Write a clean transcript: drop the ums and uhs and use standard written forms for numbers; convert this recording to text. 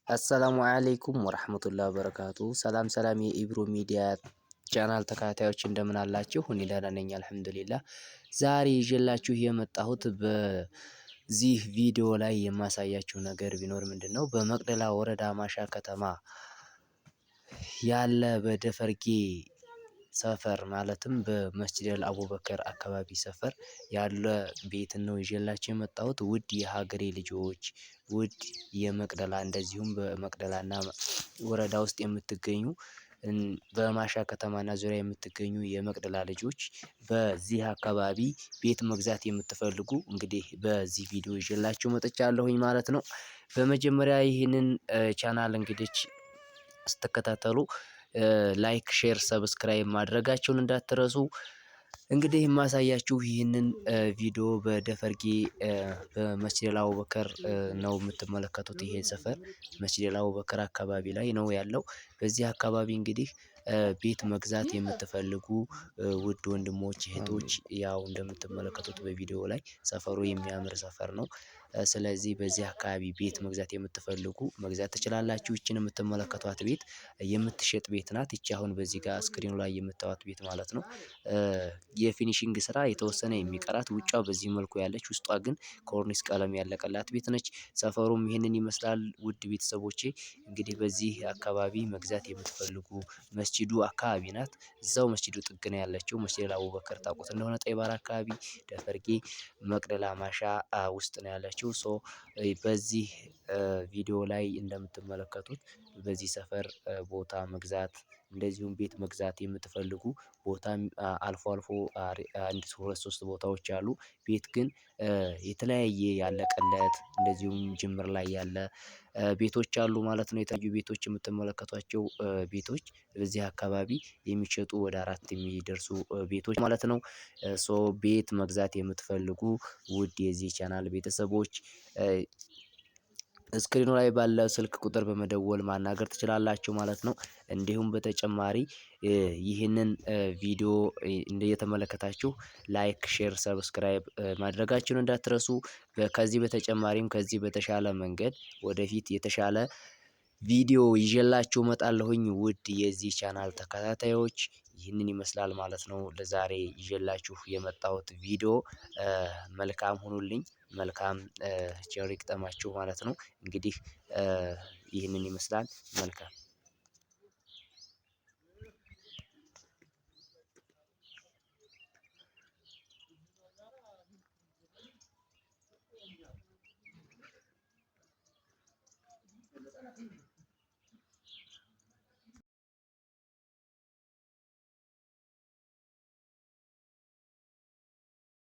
አሰላሙ አለይኩም ወራህመቱላሂ ወበረካቱ። ሰላም ሰላም የኢብሮ ሚዲያ ቻናል ተከታታዮች እንደምን አላችሁ? እኔ ደህና ነኝ አልሐምዱሊላህ። ዛሬ ይዤላችሁ የመጣሁት በዚህ ቪዲዮ ላይ የማሳያችሁ ነገር ቢኖር ምንድነው በመቅደላ ወረዳ ማሻ ከተማ ያለ በደፈርጌ ሰፈር ማለትም በመስጂደል አቡበከር አካባቢ ሰፈር ያለ ቤት ነው ይዤላችሁ የመጣሁት። ውድ የሀገሬ ልጆች፣ ውድ የመቅደላ እንደዚሁም በመቅደላና ወረዳ ውስጥ የምትገኙ በማሻ ከተማና ዙሪያ የምትገኙ የመቅደላ ልጆች በዚህ አካባቢ ቤት መግዛት የምትፈልጉ እንግዲህ በዚህ ቪዲዮ ይዤላችሁ መጥቻለሁኝ ማለት ነው። በመጀመሪያ ይህንን ቻናል እንግዲህ ስትከታተሉ ላይክ፣ ሼር፣ ሰብስክራይብ ማድረጋችሁን እንዳትረሱ። እንግዲህ የማሳያችሁ ይህንን ቪዲዮ በደፈርጌ በመስጂደል አቡበከር ነው የምትመለከቱት። ይሄ ሰፈር መስጂደል አቡበከር አካባቢ ላይ ነው ያለው። በዚህ አካባቢ እንግዲህ ቤት መግዛት የምትፈልጉ ውድ ወንድሞች እህቶች፣ ያው እንደምትመለከቱት በቪዲዮ ላይ ሰፈሩ የሚያምር ሰፈር ነው። ስለዚህ በዚህ አካባቢ ቤት መግዛት የምትፈልጉ መግዛት ትችላላችሁ። ይቺን የምትመለከቷት ቤት የምትሸጥ ቤት ናት። ይቺ አሁን በዚህ ጋር ስክሪኑ ላይ የምታዩት ቤት ማለት ነው። የፊኒሺንግ ስራ የተወሰነ የሚቀራት ውጫ በዚህ መልኩ ያለች፣ ውስጧ ግን ኮርኒስ ቀለም ያለቀላት ቤት ነች። ሰፈሩም ይህንን ይመስላል። ውድ ቤተሰቦቼ እንግዲህ በዚህ አካባቢ መግዛት የምትፈልጉ መስጂዱ አካባቢ ናት። እዛው መስጂዱ ጥግ ነው ያለችው። መስጂደል አቡበከር ታውቁት እንደሆነ ጠይባራ አካባቢ ደፈርጌ መቅደላ ማሻ ውስጥ ነው ያለችው። በዚህ ቪዲዮ ላይ እንደምትመለከቱት በዚህ ሰፈር ቦታ መግዛት እንደዚሁም ቤት መግዛት የምትፈልጉ ቦታ አልፎ አልፎ አንድ ሁለት ሶስት ቦታዎች አሉ። ቤት ግን የተለያየ ያለቀለት እንደዚሁም ጅምር ላይ ያለ ቤቶች አሉ ማለት ነው። የተለያዩ ቤቶች የምትመለከቷቸው ቤቶች በዚህ አካባቢ የሚሸጡ ወደ 4 የሚደርሱ ቤቶች ማለት ነው። ቤት መግዛት የምትፈልጉ ውድ የዚህ ቻናል ቤተሰቦች ስክሪኑ ላይ ባለ ስልክ ቁጥር በመደወል ማናገር ትችላላችሁ ማለት ነው። እንዲሁም በተጨማሪ ይህንን ቪዲዮ እየተመለከታችሁ ላይክ፣ ሼር፣ ሰብስክራይብ ማድረጋችሁን እንዳትረሱ። ከዚህ በተጨማሪም ከዚህ በተሻለ መንገድ ወደፊት የተሻለ ቪዲዮ ይዤላችሁ እመጣለሁኝ። ውድ የዚህ ቻናል ተከታታዮች ይህንን ይመስላል ማለት ነው ለዛሬ ይዤላችሁ የመጣሁት ቪዲዮ። መልካም ሁኑልኝ። መልካም ቸር ይግጠማችሁ ማለት ነው። እንግዲህ ይህንን ይመስላል። መልካም